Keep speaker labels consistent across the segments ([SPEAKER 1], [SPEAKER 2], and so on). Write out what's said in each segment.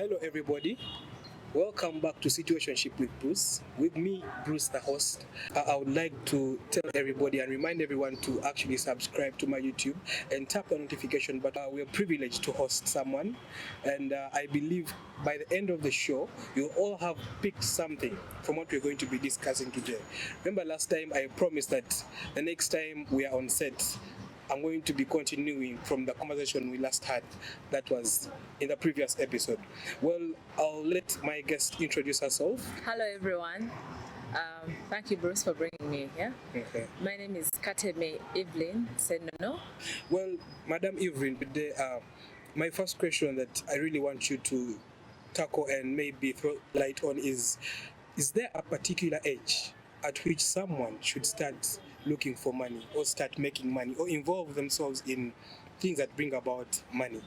[SPEAKER 1] Hello, everybody. Welcome back to Situationship with Bruce. With me, Bruce, the host. I would like to tell everybody and remind everyone to actually subscribe to my YouTube and tap the notification button. We are privileged to host someone, and I believe by the end of the show, you'll all have picked something from what we're going to be discussing today. Remember last time I promised that the next time we are on set, I'm going to be continuing from the conversation we last had that was in the previous episode. Well, I'll let my guest introduce herself.
[SPEAKER 2] Hello, everyone. Thank you, Bruce, for bringing me here.
[SPEAKER 1] Okay.
[SPEAKER 2] My name is Kateme Evelyn Senono.
[SPEAKER 1] Well, Madam Evelyn, today, my first question that I really want you to tackle and maybe throw light on is there a particular age at which someone should start looking for money or start making money or involve themselves in things that bring about money?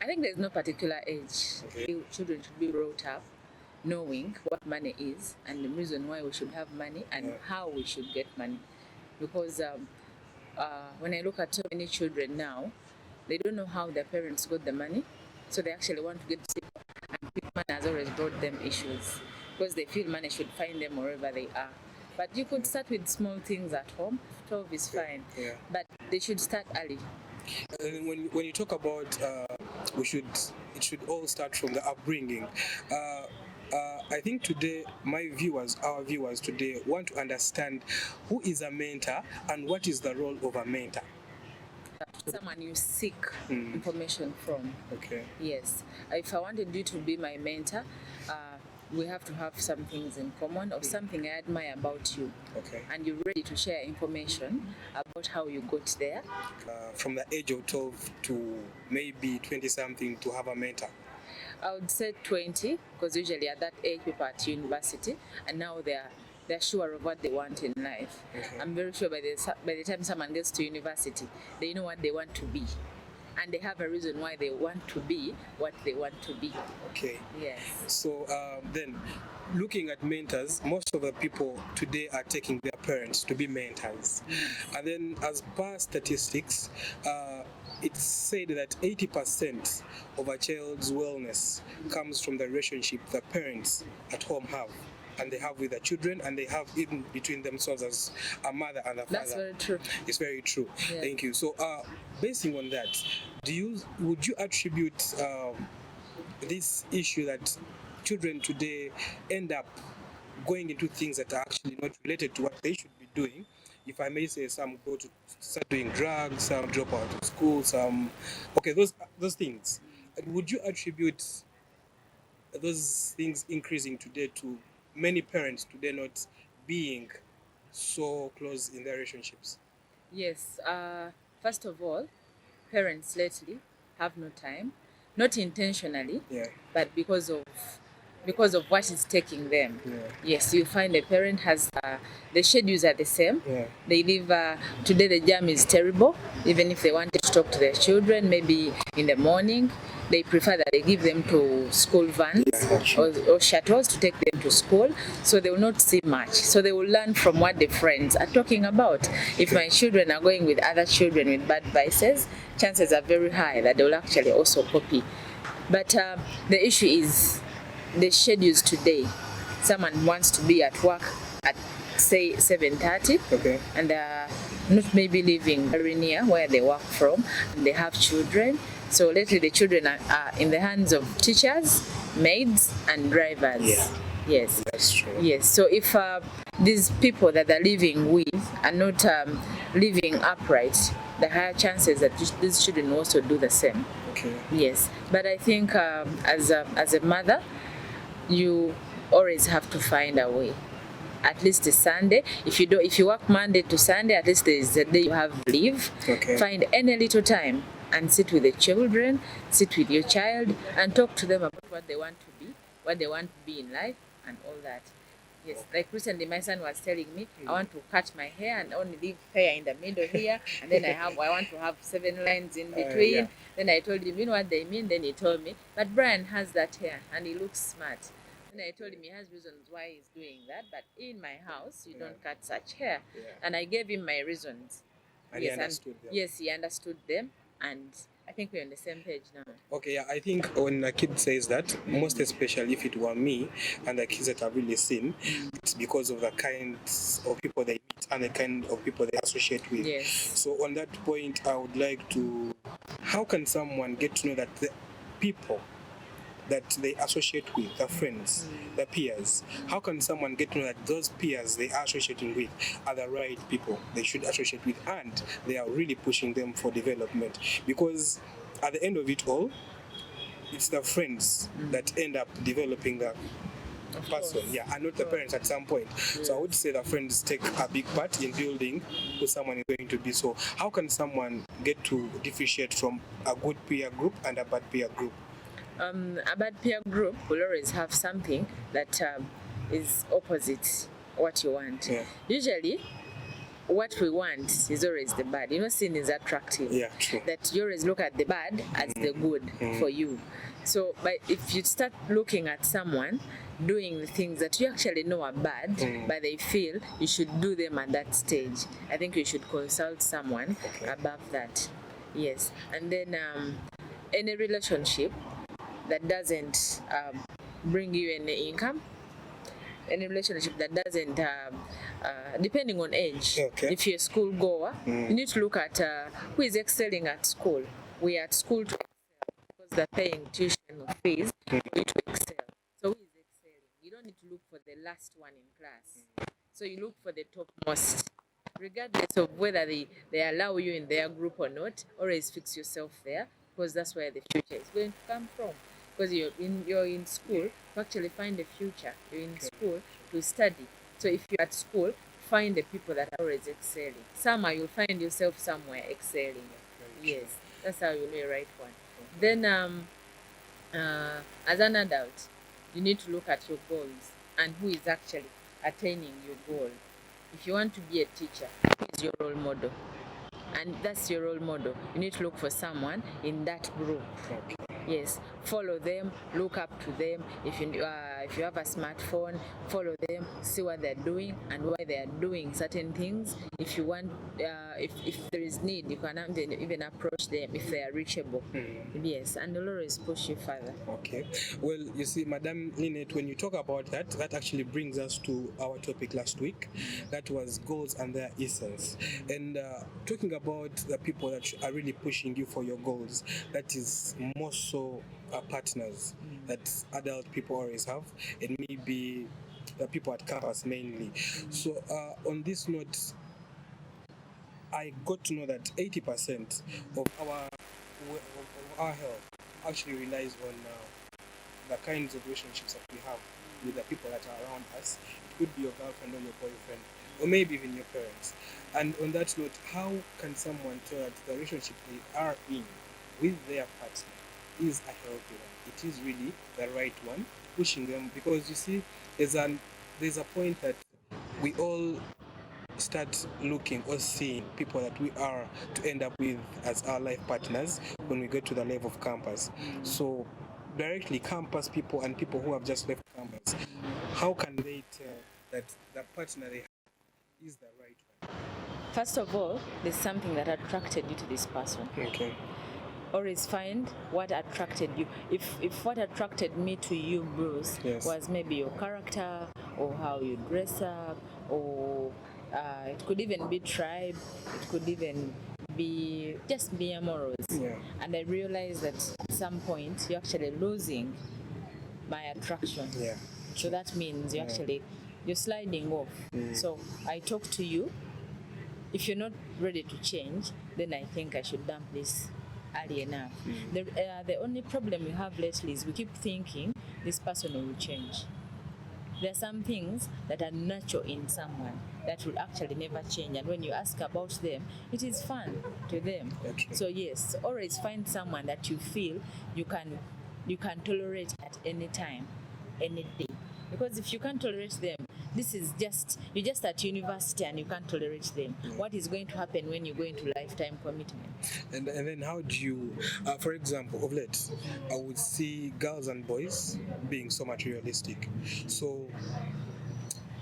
[SPEAKER 2] I think there's no particular age.
[SPEAKER 1] Okay.
[SPEAKER 2] Children should be brought up knowing what money is and the reason why we should have money and how we should get money. Because when I look at so many children now, they don't know how their parents got the money, so they actually want to get sick, and money has always brought them issues because they feel money should find them wherever they are. But you could start with small things at home. 12 is fine, but they should start early.
[SPEAKER 1] When you talk about it should all start from the upbringing. I think today our viewers today want to understand who is a mentor and what is the role of a mentor.
[SPEAKER 2] Someone you seek information from.
[SPEAKER 1] Okay.
[SPEAKER 2] Yes. If I wanted you to be my mentor, we have to have some things in common or something I admire about you.
[SPEAKER 1] Okay.
[SPEAKER 2] And you're ready to share information about how you got there.
[SPEAKER 1] From the age of 12 to maybe 20-something to have a mentor?
[SPEAKER 2] I would say 20, because usually at that age people are at university and now they're sure of what they want in life.
[SPEAKER 1] Okay.
[SPEAKER 2] I'm very sure by the time someone gets to university, they know what they want to be. And they have a reason why they want to be what they want to be.
[SPEAKER 1] Okay.
[SPEAKER 2] Yes.
[SPEAKER 1] So then, looking at mentors, most of the people today are taking their parents to be mentors. And then as per statistics, it's said that 80% of a child's wellness comes from the relationship the parents at home have. And they have with the children, and they have even between themselves as a mother and a father.
[SPEAKER 2] That's very true.
[SPEAKER 1] It's very true.
[SPEAKER 2] Yeah.
[SPEAKER 1] Thank you. So, basing on that, would you attribute this issue that children today end up going into things that are actually not related to what they should be doing? If I may say, some go to start doing drugs, some drop out of school, those things. Would you attribute those things increasing today to many parents today not being so close in their relationships?
[SPEAKER 2] Yes. First of all, parents lately have no time, not intentionally, but because of what is taking them. Yes, you find a parent has the schedules are the same. They live today. The jam is terrible. Even if they wanted to talk to their children, maybe in the morning, they prefer that they give them to school vans or shuttles to take them to school, so they will not see much. So they will learn from what the friends are talking about. If my children are going with other children with bad vices, chances are very high that they will actually also copy. But the issue is the schedules today. Someone wants to be at work at say 7:30, and they're not maybe living very near where they work from, and they have children. So lately the children are in the hands of teachers, maids, and drivers. Yes.
[SPEAKER 1] That's true.
[SPEAKER 2] Yes. So if these people that they're living with are not living upright, the higher chances that these children will also do the same.
[SPEAKER 1] Okay.
[SPEAKER 2] Yes. But I think as a mother, you always have to find a way. At least a Sunday. If you work Monday to Sunday, at least there is a day you have leave.
[SPEAKER 1] Okay.
[SPEAKER 2] Find any little time and sit with the children, sit with your child, and talk to them about what they want to be, what they want to be in life, and all that. Yes, like recently my son was telling me, I want to cut my hair and only leave hair in the middle here, and then I want to have 7 lines in between. Then I told him, you know what they mean? Then he told me, but Brian has that hair and he looks smart. Then I told him he has reasons why he's doing that, but in my house you don't cut such hair. And I gave him my reasons.
[SPEAKER 1] And he understood them.
[SPEAKER 2] Yes, he understood them, and I think we're on the same page now.
[SPEAKER 1] Okay, yeah, I think when a kid says that, most especially if it were me and the kids that I've really seen, it's because of the kinds of people they meet and the kind of people they associate with.
[SPEAKER 2] Yes.
[SPEAKER 1] So on that point, I would like to, how can someone get to know that the people that they associate with, the friends, the peers, how can someone get to know that those peers they are associating with are the right people they should associate with and they are really pushing them for development? Because at the end of it all, it's the friends that end up developing the person, and not the parents at some point. Yes. So I would say the friends take a big part in building who someone is going to be. So how can someone get to differentiate from a good peer group and a bad peer group?
[SPEAKER 2] A bad peer group will always have something that is opposite what you want. Yeah. Usually, what we want is always the bad. Sin is attractive.
[SPEAKER 1] Yeah, true.
[SPEAKER 2] That you always look at the bad as the good for you. So, but if you start looking at someone doing the things that you actually know are bad, but they feel you should do them at that stage, I think you should consult someone above that. Yes. And then any relationship that doesn't bring you any income, any relationship that doesn't, depending on age, if you're a school goer, you need to look at who is excelling at school. We are at school to excel because they're paying tuition or fees to excel. So who is excelling? You don't need to look for the last one in class. So you look for the topmost. Regardless of whether they allow you in their group or not, always fix yourself there because that's where the future is going to come from. Because you're in school to actually find a future. You're in school to study. So if you're at school, find the people that are always excelling. Somehow you'll find yourself somewhere excelling. Yes, that's how you know a right one. Then as an adult, you need to look at your goals and who is actually attaining your goal. If you want to be a teacher, who is your role model? And that's your role model. You need to look for someone in that group. Yes, follow them, look up to them. If you have a smartphone, follow them, see what they're doing and why they are doing certain things. If you want, if there is need, you can even approach them if they are reachable. Yes, and they'll always push you further.
[SPEAKER 1] Okay. Well, you see, Madam Lynette, when you talk about that, that actually brings us to our topic last week. That was goals and their essence. And talking about the people that are really pushing you for your goals, that is more so partners that adult people always have, and maybe the people at campus mainly. So on this note, I got to know that 80% of our health actually relies on the kinds of relationships that we have with the people that are around us. It could be your girlfriend or your boyfriend, or maybe even your parents. And on that note, how can someone tell that the relationship they are in with their partner is a healthy one? It is really the right one, pushing them, because you see, there's a point that we all start looking or seeing people that we are to end up with as our life partners when we get to the level of campus. So directly campus people and people who have just left campus, how can they tell that the partner they have is the right one?
[SPEAKER 2] First of all, there's something that attracted you to this person.
[SPEAKER 1] Okay.
[SPEAKER 2] Always find what attracted you. If what attracted me to you, Bruce, was maybe your character or how you dress up, or it could even be tribe, it could even be just be amorous. And I realized that at some point you're actually losing my attraction. So that means you're sliding off. So I talk to you. If you're not ready to change, then I think I should dump this early enough. The only problem we have lately is we keep thinking this person will change. There are some things that are natural in someone that will actually never change, and when you ask about them, it is fun to them. So yes, always find someone that you feel you can tolerate at any time, any day. Because if you can't tolerate them, you're just at university and you can't tolerate them. What is going to happen when you go into lifetime commitment?
[SPEAKER 1] And then how do you, for example, of late, I would see girls and boys being so materialistic. So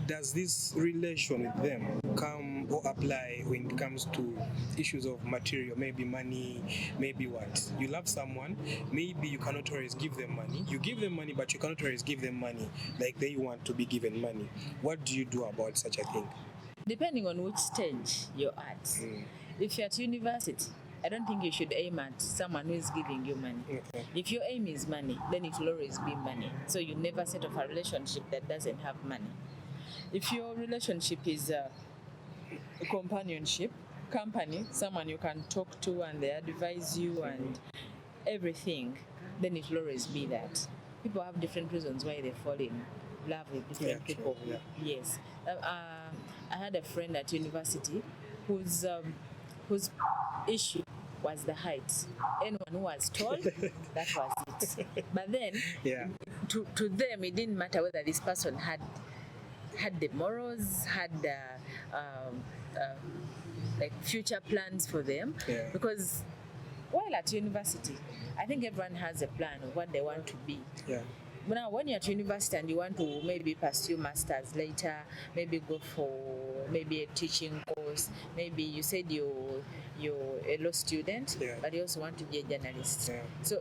[SPEAKER 1] does this relation with them come or apply when it comes to issues of material, maybe money, maybe what? You love someone, maybe you cannot always give them money. You give them money, but you cannot always give them money like they want to be given money. What do you do about such a thing?
[SPEAKER 2] Depending on which stage you're at. If you're at university, I don't think you should aim at someone who is giving you money.
[SPEAKER 1] Okay.
[SPEAKER 2] If your aim is money, then it will always be money. So you never set up a relationship that doesn't have money. If your relationship is a companionship, company, someone you can talk to and they advise you and everything, then it will always be that. People have different reasons why they fall in love with different people.
[SPEAKER 1] True, yeah.
[SPEAKER 2] Yes. I had a friend at university whose issue was the height. Anyone who was tall, that was it. But then, to them, it didn't matter whether this person had the morals, had like future plans for them.
[SPEAKER 1] Yeah.
[SPEAKER 2] Because while at university, I think everyone has a plan of what they want to be.
[SPEAKER 1] Yeah.
[SPEAKER 2] Now, when you're at university and you want to maybe pursue masters later, maybe go for maybe a teaching course, maybe you said you're a law student, but you also want to be a journalist. Yeah. So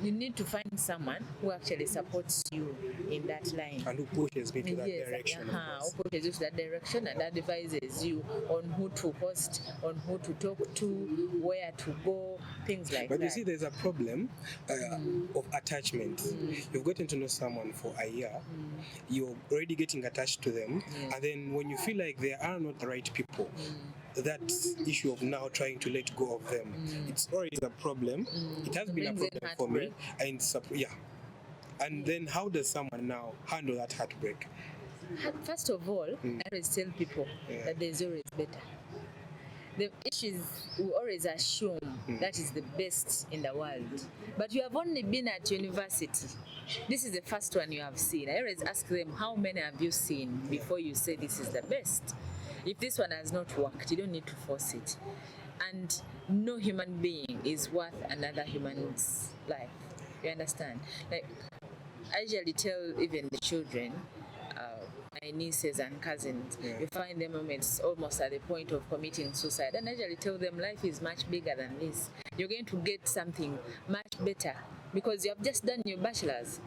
[SPEAKER 2] you need to find someone who actually supports you in that line.
[SPEAKER 1] And who pushes me to that direction.
[SPEAKER 2] Who pushes you to that direction and advises you on who to host, on who to talk to, where to go, things like that.
[SPEAKER 1] But you see, there's a problem of attachment. You've gotten to know someone for a year, you're already getting attached to them, and then when you feel like they are not the right people, that issue of now trying to let go of them, it's always a problem. It has been a problem for me, and and then how does someone now handle that heartbreak?
[SPEAKER 2] First of all, I always tell people that there's always better. The issues we always assume that is the best in the world. But you have only been at university. This is the first one you have seen. I always ask them, how many have you seen before you say this is the best? If this one has not worked, you don't need to force it. And no human being is worth another human's life. You understand? Like, I usually tell even the children, my nieces and cousins, you find them almost at the point of committing suicide. And I usually tell them life is much bigger than this. You're going to get something much better because you have just done your bachelor's.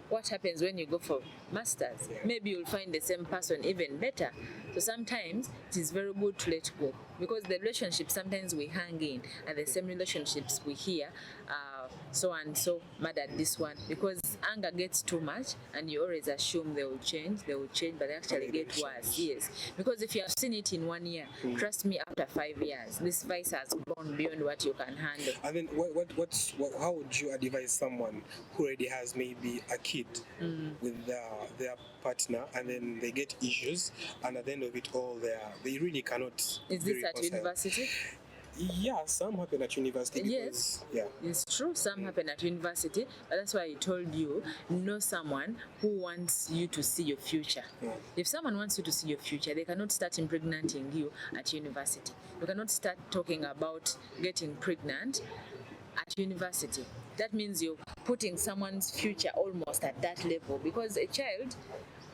[SPEAKER 2] What happens when you go for masters? Maybe you'll find the same person even better. So sometimes it is very good to let go because the relationships sometimes we hang in and the same relationships we hear so and so mad at this one because anger gets too much and you always assume they will change, but they actually get worse. Yes, because if you have seen it in 1 year, trust me, after 5 years, this vice has gone beyond what you can handle.
[SPEAKER 1] And then how would you advise someone who already has maybe a kid with their partner and then they get issues and at the end of it all they really cannot.
[SPEAKER 2] Is this at university?
[SPEAKER 1] Yeah, some happen at university.
[SPEAKER 2] Yes, it's true. Some happen at university, but that's why I told you, know someone who wants you to see your future. If someone wants you to see your future, they cannot start impregnating you at university. You cannot start talking about getting pregnant at university. That means you're putting someone's future almost at that level because a child,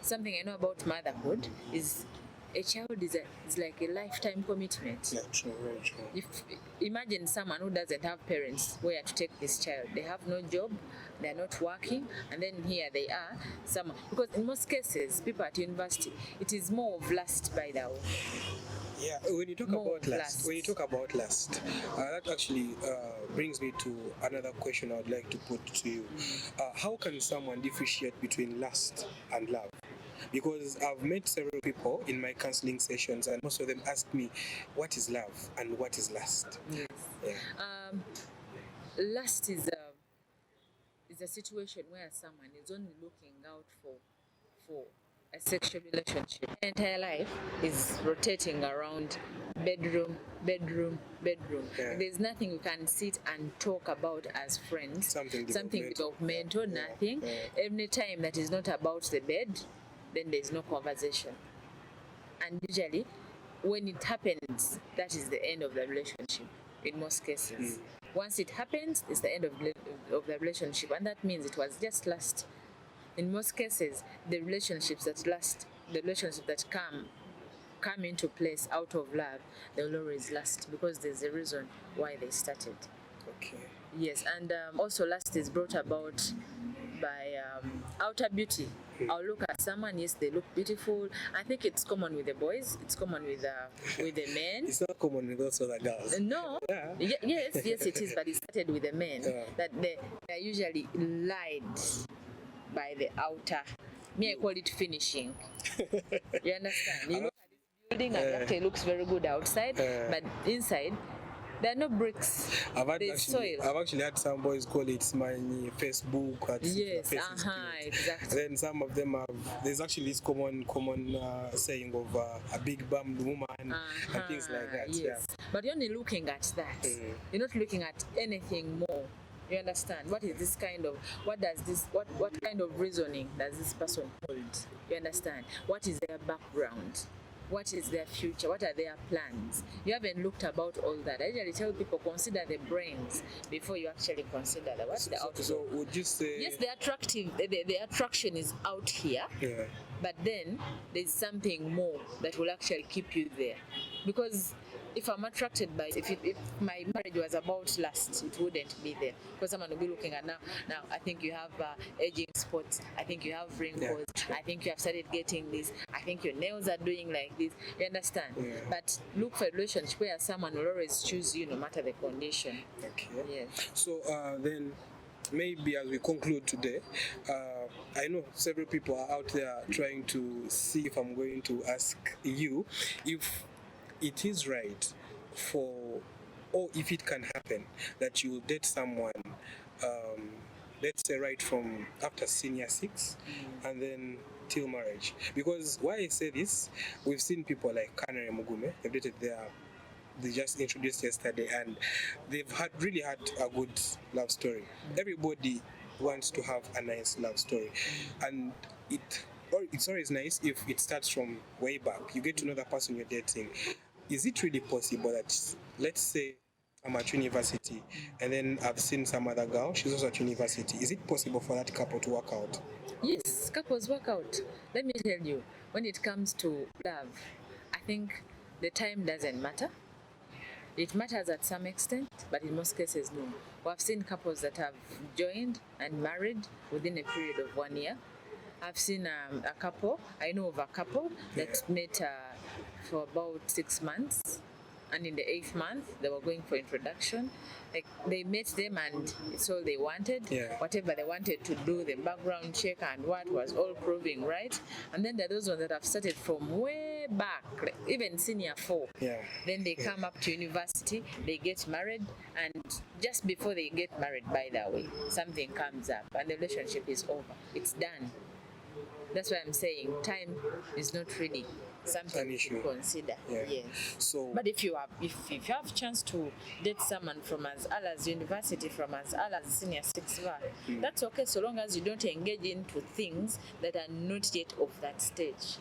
[SPEAKER 2] something I know about motherhood is a child is like a lifetime commitment.
[SPEAKER 1] Yeah, true, very true.
[SPEAKER 2] Imagine someone who doesn't have parents where to take this child. They have no job, they're not working, and then here they are. Because in most cases, people at university, it is more of lust by the way.
[SPEAKER 1] Yeah, when you talk about lust, that actually brings me to another question I would like to put to you. How can someone differentiate between lust and love? Because I've met several people in my counseling sessions and most of them ask me, what is love and what is lust?
[SPEAKER 2] Yes. Lust is a situation where someone is only looking out for a sexual relationship. Their entire life is rotating around bedroom. Yeah. There's nothing you can sit and talk about as friends. Something developmental, nothing. Yeah. Every time that is not about the bed, then there's no conversation. And usually, when it happens, that is the end of the relationship in most cases. Once it happens, it's the end of the relationship, and that means it was just lust. In most cases, the relationships that last the relationships that come into place out of love, they will always last because there's a reason why they started.
[SPEAKER 1] Okay.
[SPEAKER 2] Yes, and also lust is brought about by outer beauty. I'll look at someone, yes, they look beautiful. I think it's common with the boys, it's common with the men.
[SPEAKER 1] It's not common with those other girls.
[SPEAKER 2] No.
[SPEAKER 1] Yeah.
[SPEAKER 2] Yes, it is, but it started with the men. Yeah. That they're usually lied by the outer. Me, I call it finishing. You understand? You look at this building and actually it looks very good outside, but inside there are no bricks. I've
[SPEAKER 1] actually had some boys call it sminy Facebook.
[SPEAKER 2] Yes, exactly.
[SPEAKER 1] Then some of them there's actually this common saying of a big bummed woman and things like that.
[SPEAKER 2] Yes.
[SPEAKER 1] Yeah.
[SPEAKER 2] But you're only looking at that. You're not looking at anything more. You understand? What is this kind of, what kind of reasoning does this person hold? You understand? What is their background? What is their future? What are their plans? You haven't looked about all that. I usually tell people, consider the brains before you actually consider what's the outcome.
[SPEAKER 1] So would you say...
[SPEAKER 2] Yes, the attraction is out here, but then there's something more that will actually keep you there. Because if I'm attracted by, if my marriage was about lust, it wouldn't be there. Because someone will be looking at now I think you have aging spots, I think you have wrinkles, I think you have started getting this, I think your nails are doing like this. You understand? Yeah. But look for a relationship where someone will always choose you no matter the condition.
[SPEAKER 1] Okay.
[SPEAKER 2] Yes.
[SPEAKER 1] So then maybe as we conclude today, I know several people are out there trying to see if I'm going to ask you if it is right or if it can happen that you will date someone, let's say right from after senior 6 and then till marriage. Because why I say this, we've seen people like Kanare Mugume, they've dated they just introduced yesterday and they've really had a good love story. Everybody wants to have a nice love story, and it's always nice if it starts from way back. You get to know the person you're dating. Is it really possible that, let's say I'm at university and then I've seen some other girl, she's also at university. Is it possible for that couple to work out?
[SPEAKER 2] Yes, couples work out. Let me tell you, when it comes to love, I think the time doesn't matter. It matters at some extent, but in most cases, no. I've seen couples that have joined and married within a period of 1 year. I've seen a couple, I know of a couple that met for about 6 months, and in the 8th month, they were going for introduction. Like, they met them and it's all they wanted. Yeah. Whatever they wanted to do, the background check and what was all proving right. And then there are those ones that have started from way back, like even senior 4. Yeah. Then they come up to university, they get married, and just before they get married, by the way, something comes up and the relationship is over. It's done. That's why I'm saying time is not really something to consider. Yeah. Yes. So, but if you have a chance to date someone from as early as university, from as early as senior 6, that's okay, so long as you don't engage into things that are not yet of that stage.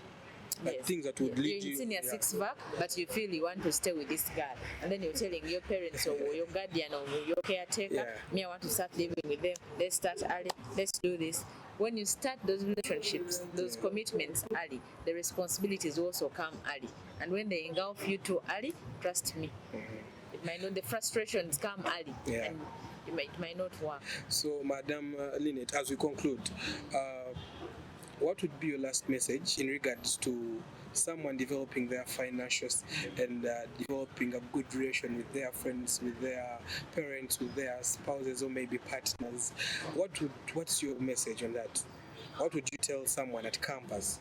[SPEAKER 1] Like things that would lead you.
[SPEAKER 2] You're in senior 6 back, but you feel you want to stay with this girl, and then you're telling your parents or your guardian or your caretaker, me, I want to start living with them. Let's start early. Let's do this. When you start those relationships, those commitments early, the responsibilities also come early. And when they engulf you too early, trust me, it might not, the frustrations come early, and it might not work.
[SPEAKER 1] So, Madam Lynette, as we conclude, what would be your last message in regards to someone developing their financials and developing a good relation with their friends, with their parents, with their spouses or maybe partners? What's your message on that? What would you tell someone at campus?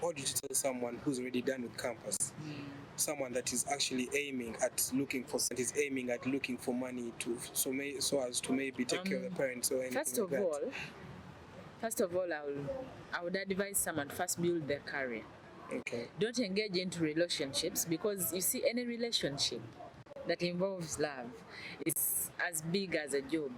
[SPEAKER 1] What would you tell someone who's already done with campus? Someone that is actually aiming at looking for money so as to maybe take care of the parents or anything
[SPEAKER 2] First of all, I would advise someone first build their career. Okay. Don't engage into relationships, because you see, any relationship that involves love is as big as a job.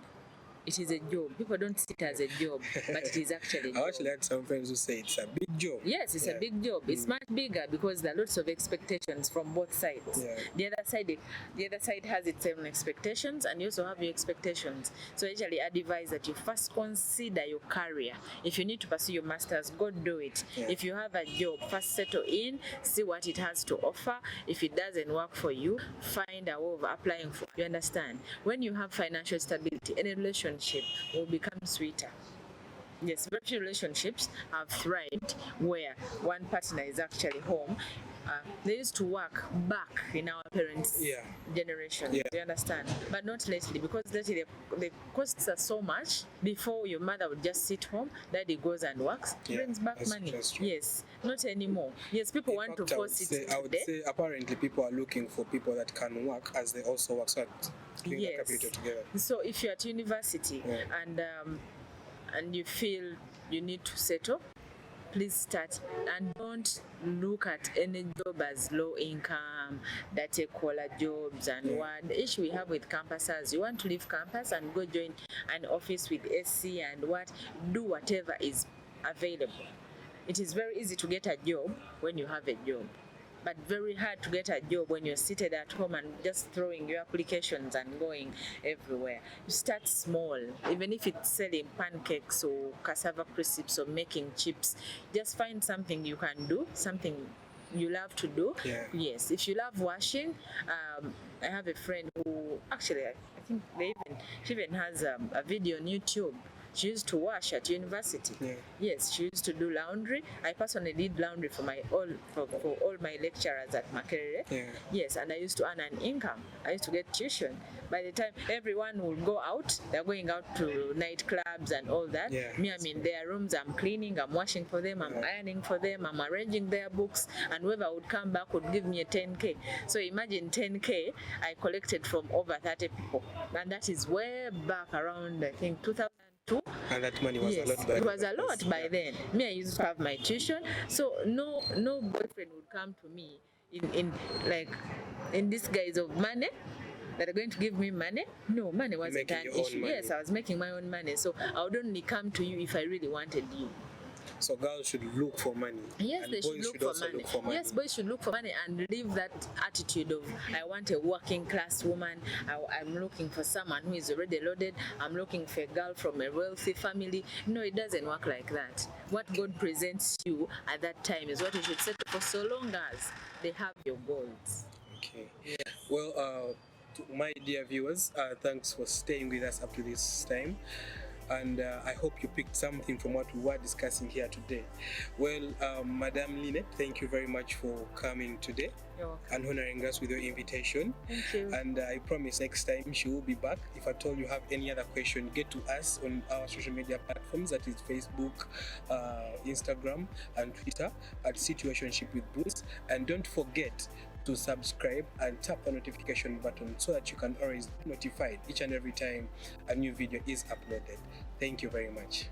[SPEAKER 2] It is a job. People don't see it as a job, but it is actually a job.
[SPEAKER 1] I actually had some friends who say it's a big big job.
[SPEAKER 2] Yes, it's a big job. It's much bigger because there are lots of expectations from both sides. The other side has its own expectations, and you also have your expectations. So usually I advise that you first consider your career. If you need to pursue your master's, go do it. If you have a job, first settle in, see what it has to offer. If it doesn't work for you, find a way of applying for. You understand? When you have financial stability, any relationship will become sweeter. Yes, very few relationships have thrived where one partner is actually home. They used to work back in our parents' generation. Do you understand? But not lately, because lately the costs are so much. Before, your mother would just sit home, daddy goes and works, brings back money. Yes, not anymore. Yes, people want to force it.
[SPEAKER 1] I would say apparently people are looking for people that can work as they also work. So bring the capital together.
[SPEAKER 2] So if you're at university and you feel you need to settle, please start, and don't look at any job as low income, that collar jobs and what. The issue we have with campuses, you want to leave campus and go join an office with SC and what, do whatever is available. It is very easy to get a job when you have a job, but very hard to get a job when you're seated at home and just throwing your applications and going everywhere. You start small, even if it's selling pancakes or cassava crisps or making chips. Just find something you can do, something you love to do. Yes, if you love washing, I have a friend who actually, I think she even has a video on YouTube. She used to wash at university. Yes, she used to do laundry. I personally did laundry for all my lecturers at Makerere. Yes, and I used to earn an income. I used to get tuition. By the time everyone would go out, they're going out to nightclubs and all that. Me, I'm in their rooms, I'm cleaning, I'm washing for them, I'm ironing for them, I'm arranging their books, and whoever would come back would give me a 10K. So imagine 10K I collected from over 30 people. And that is way back around, I think, 2002.
[SPEAKER 3] And that money was a lot.
[SPEAKER 2] It was a lot by then. Me, I used to have my tuition, so no boyfriend would come to me in this guise of money, that are going to give me money. No, money wasn't an issue. Yes, I was making my own money, so I would only come to you if I really wanted you.
[SPEAKER 3] So girls should look for money.
[SPEAKER 2] Yes, they should look for money. Yes, boys should look for money and leave that attitude of, I want a working class woman, I'm looking for someone who is already loaded, I'm looking for a girl from a wealthy family. No, it doesn't work like that. What God presents you at that time is what you should settle for, so long as they have your goals.
[SPEAKER 3] Okay. Yeah. Well, to my dear viewers, thanks for staying with us up to this time. And I hope you picked something from what we were discussing here today. Well, Madam Lynette, thank you very much for coming today.
[SPEAKER 2] You're welcome.
[SPEAKER 3] And honoring us with your invitation.
[SPEAKER 2] Thank you.
[SPEAKER 3] And I promise next time she will be back. If at all you have any other question, get to us on our social media platforms, that is Facebook, Instagram, and Twitter at Situationship with Bruce. And don't forget to subscribe and tap the notification button so that you can always be notified each and every time a new video is uploaded. Thank you very much.